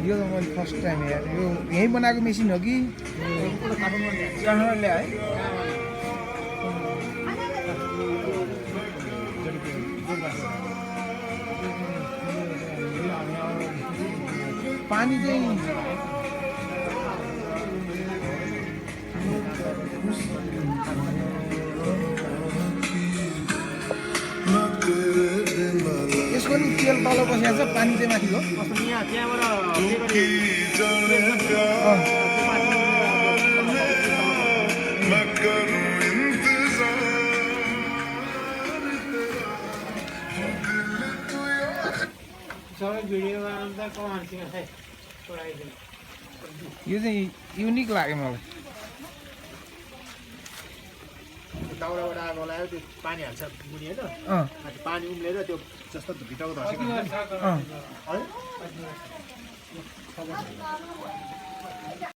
यो त मैले फर्स्ट टाइम हेरेँ यो यहीँ बनाएको मेसिन हो कि कहाँबाट ल्याए पानी चाहिँ यसको नि तेल तल बसेको छ पानी चाहिँ माथि हो यो चाहिँ युनिक लाग्यो मलाई दाउराबाट आगो लगायो त्यो पानी हाल्छ मुनि होइन पानी उम्लेर त्यो जस्तो भित्रको धसेको